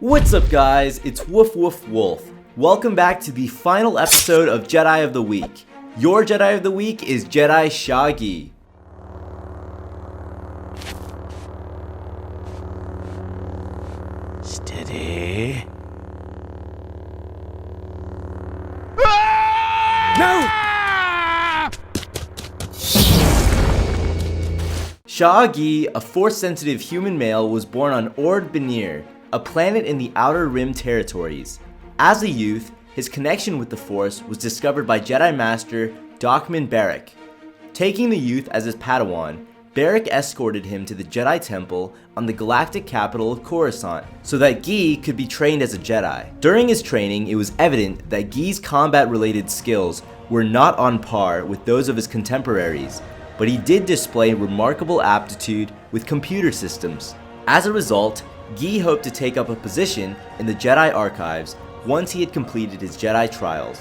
What's up guys, it's WoofWoofWolffe. Welcome back to the final episode of Jedi of the Week. Your Jedi of the Week is Jedi Sha'a Gi. Steady. No! Sha'a Gi, a Force-sensitive human male, was born on Ord Benir, a planet in the Outer Rim territories. As a youth, his connection with the Force was discovered by Jedi Master Dockman Barrick. Taking the youth as his Padawan, Barrick escorted him to the Jedi Temple on the galactic capital of Coruscant so that Gi could be trained as a Jedi. During his training, it was evident that Gi's combat-related skills were not on par with those of his contemporaries, but he did display remarkable aptitude with computer systems. As a result, Gi hoped to take up a position in the Jedi archives once he had completed his Jedi trials.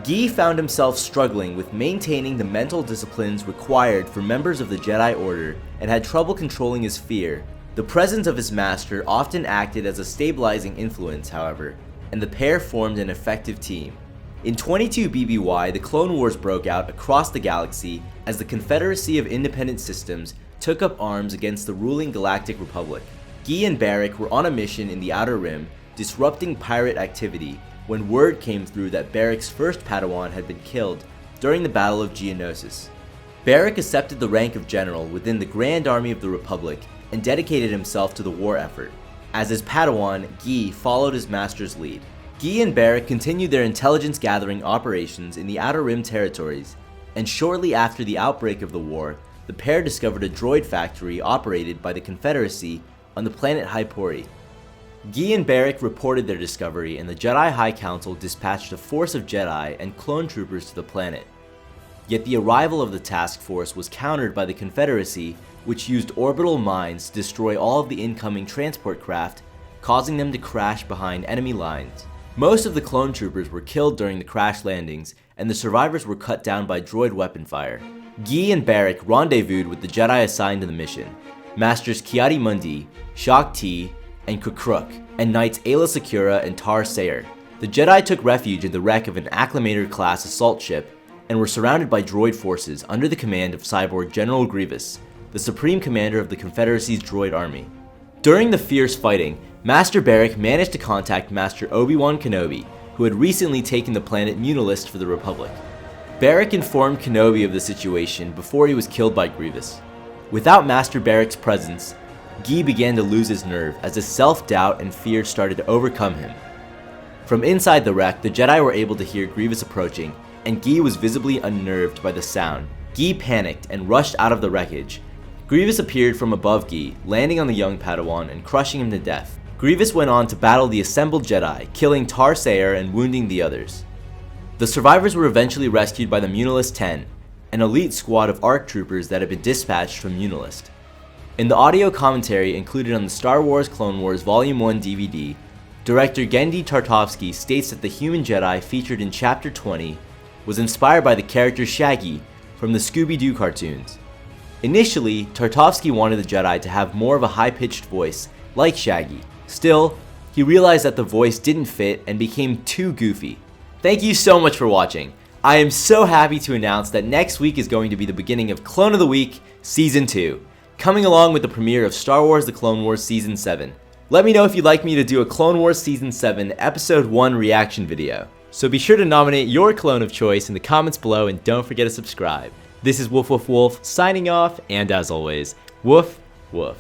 Gi found himself struggling with maintaining the mental disciplines required for members of the Jedi Order and had trouble controlling his fear. The presence of his master often acted as a stabilizing influence, however, and the pair formed an effective team. In 22 BBY, the Clone Wars broke out across the galaxy as the Confederacy of Independent Systems took up arms against the ruling Galactic Republic. Gi and Barrick were on a mission in the Outer Rim, disrupting pirate activity, when word came through that Barrick's first Padawan had been killed during the Battle of Geonosis. Barrick accepted the rank of general within the Grand Army of the Republic and dedicated himself to the war effort. As his Padawan, Gi followed his master's lead. Gi and Barrick continued their intelligence gathering operations in the Outer Rim territories, and shortly after the outbreak of the war, the pair discovered a droid factory operated by the Confederacy on the planet Hypori. Gi and Barrick reported their discovery, and the Jedi High Council dispatched a force of Jedi and clone troopers to the planet. Yet the arrival of the task force was countered by the Confederacy, which used orbital mines to destroy all of the incoming transport craft, causing them to crash behind enemy lines. Most of the clone troopers were killed during the crash landings, and the survivors were cut down by droid weapon fire. Gi and Barrick rendezvoused with the Jedi assigned to the mission, Masters Ki-Adi-Mundi, Sha'a Gi, and Kukruk, and Knights Aayla Secura and Tar Sayre. The Jedi took refuge in the wreck of an Acclamator-class assault ship and were surrounded by droid forces under the command of Cyborg General Grievous, the supreme commander of the Confederacy's droid army. During the fierce fighting, Master Barrick managed to contact Master Obi-Wan Kenobi, who had recently taken the planet Munilist for the Republic. Barrick informed Kenobi of the situation before he was killed by Grievous. Without Master Barrick's presence, Gi began to lose his nerve as his self-doubt and fear started to overcome him. From inside the wreck, the Jedi were able to hear Grievous approaching, and Gi was visibly unnerved by the sound. Gi panicked and rushed out of the wreckage. Grievous appeared from above Gi, landing on the young Padawan and crushing him to death. Grievous went on to battle the assembled Jedi, killing Tar Sayre and wounding the others. The survivors were eventually rescued by the Munilist 10, an elite squad of ARC troopers that had been dispatched from Munilist. In the audio commentary included on the Star Wars Clone Wars Volume 1 DVD, director Genndy Tartakovsky states that the human Jedi featured in Chapter 20 was inspired by the character Sha'agi from the Scooby-Doo cartoons. Initially, Tartakovsky wanted the Jedi to have more of a high-pitched voice, like Sha'agi. Still, he realized that the voice didn't fit and became too goofy. Thank you so much for watching. I am so happy to announce that next week is going to be the beginning of Clone of the Week Season 2, coming along with the premiere of Star Wars The Clone Wars Season 7. Let me know if you'd like me to do a Clone Wars Season 7 Episode 1 reaction video. So be sure to nominate your clone of choice in the comments below, and don't forget to subscribe. This is WoofWoofWolffe signing off, and as always, woof woof.